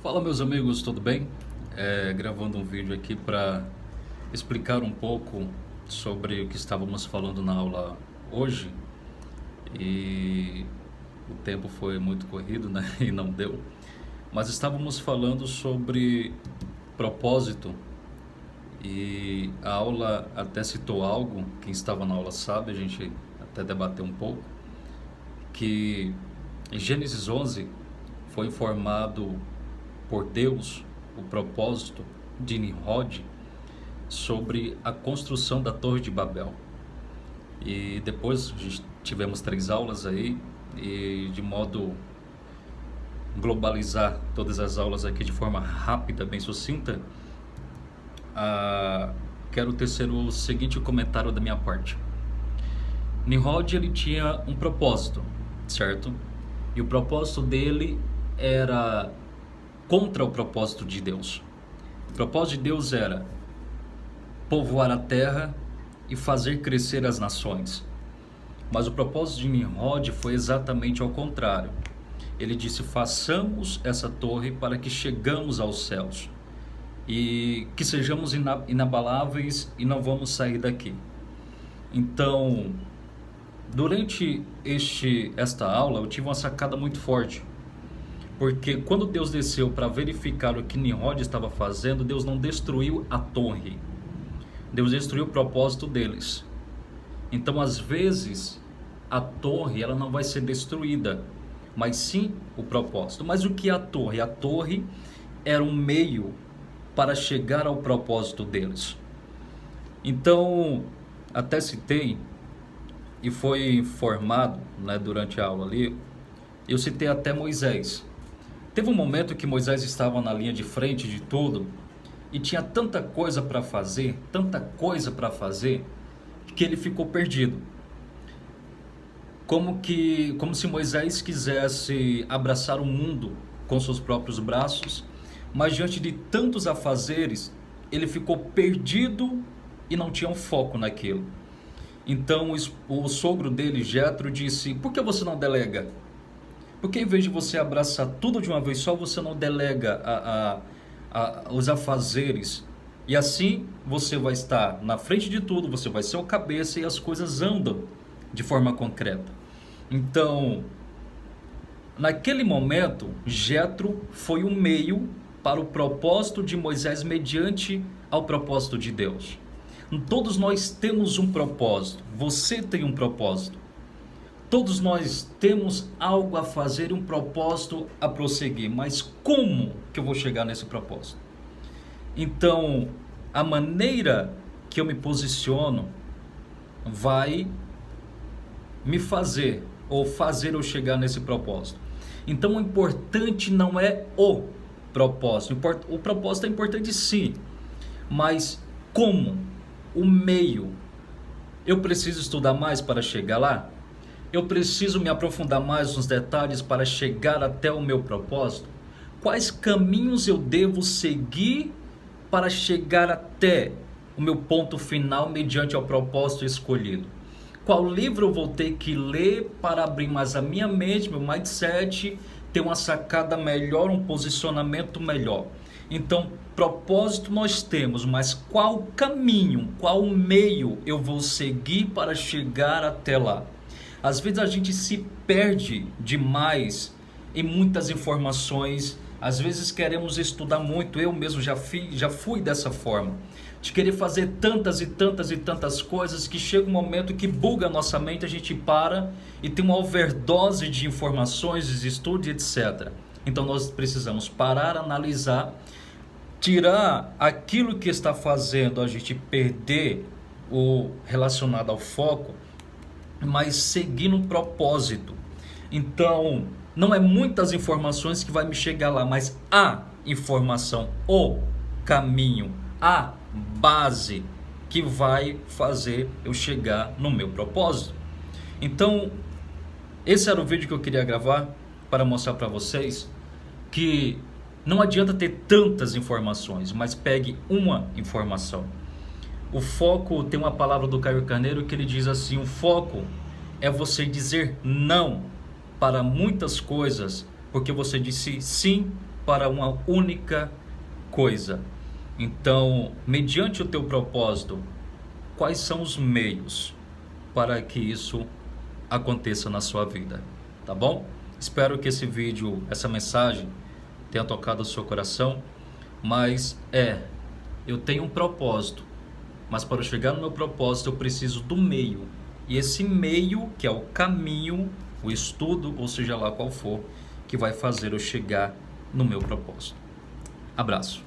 Fala meus amigos, tudo bem? Gravando um vídeo aqui para explicar um pouco sobre o que estávamos falando na aula hoje e o tempo foi muito corrido, né? E não deu. Mas estávamos falando sobre propósito e a aula até citou algo, quem estava na aula sabe, a gente até debateu um pouco, que em Gênesis 11 foi informado por Deus o propósito de Nimrod sobre a construção da Torre de Babel. E depois tivemos 3 aulas aí, e de modo globalizar todas as aulas aqui de forma rápida, bem sucinta, quero tecer o seguinte comentário da minha parte. Nimrod, ele tinha um propósito, certo? E o propósito dele era contra o propósito de Deus. O propósito de Deus era povoar a terra e fazer crescer as nações. Mas o propósito de Nimrod foi exatamente ao contrário. Ele disse: façamos essa torre para que chegamos aos céus e que sejamos inabaláveis e não vamos sair daqui. Então, durante esta aula eu tive uma sacada muito forte. Porque quando Deus desceu para verificar o que Nimrod estava fazendo, Deus não destruiu a torre. Deus destruiu o propósito deles. Então, às vezes, a torre ela não vai ser destruída, mas sim o propósito. Mas o que é a torre? A torre era um meio para chegar ao propósito deles. Então, até citei, e foi informado, né, durante a aula ali, eu citei até Moisés. Teve um momento que Moisés estava na linha de frente de tudo e tinha tanta coisa para fazer, que ele ficou perdido. Como se Moisés quisesse abraçar o mundo com seus próprios braços, mas diante de tantos afazeres, ele ficou perdido e não tinha um foco naquilo. Então o sogro dele, Jetro, disse: por que você não delega? Porque em vez de você abraçar tudo de uma vez só, você não delega os afazeres. E assim você vai estar na frente de tudo, você vai ser o cabeça e as coisas andam de forma concreta. Então, naquele momento, Jetro foi um meio para o propósito de Moisés mediante ao propósito de Deus. Todos nós temos um propósito, você tem um propósito. Todos nós temos algo a fazer, um propósito a prosseguir, mas como que eu vou chegar nesse propósito? Então, a maneira que eu me posiciono vai me fazer eu chegar nesse propósito. Então, o importante não é o propósito. O propósito é importante sim, mas como? O meio. Eu preciso estudar mais para chegar lá? Eu preciso me aprofundar mais nos detalhes para chegar até o meu propósito? Quais caminhos eu devo seguir para chegar até o meu ponto final mediante ao propósito escolhido? Qual livro eu vou ter que ler para abrir mais a minha mente, meu mindset, ter uma sacada melhor, um posicionamento melhor? Então, propósito nós temos, mas qual caminho, qual meio eu vou seguir para chegar até lá? Às vezes a gente se perde demais em muitas informações. Às vezes queremos estudar muito. Eu mesmo já fui dessa forma, de querer fazer tantas e tantas e tantas coisas, que chega um momento que buga a nossa mente, a gente para e tem uma overdose de informações, de estudos, etc. Então nós precisamos parar, analisar, tirar aquilo que está fazendo a gente perder o relacionado ao foco, mas seguir no propósito. Então, não é muitas informações que vai me chegar lá, mas a informação, o caminho, a base que vai fazer eu chegar no meu propósito. Então, esse era o vídeo que eu queria gravar para mostrar para vocês que não adianta ter tantas informações, mas pegue uma informação. O foco, tem uma palavra do Caio Carneiro que ele diz assim: o foco é você dizer não para muitas coisas, porque você disse sim para uma única coisa. Então, mediante o teu propósito, quais são os meios para que isso aconteça na sua vida? Tá bom? Espero que esse vídeo, essa mensagem tenha tocado o seu coração, mas eu tenho um propósito, mas para eu chegar no meu propósito eu preciso do meio, e esse meio que é o caminho, o estudo, ou seja lá qual for, que vai fazer eu chegar no meu propósito. Abraço.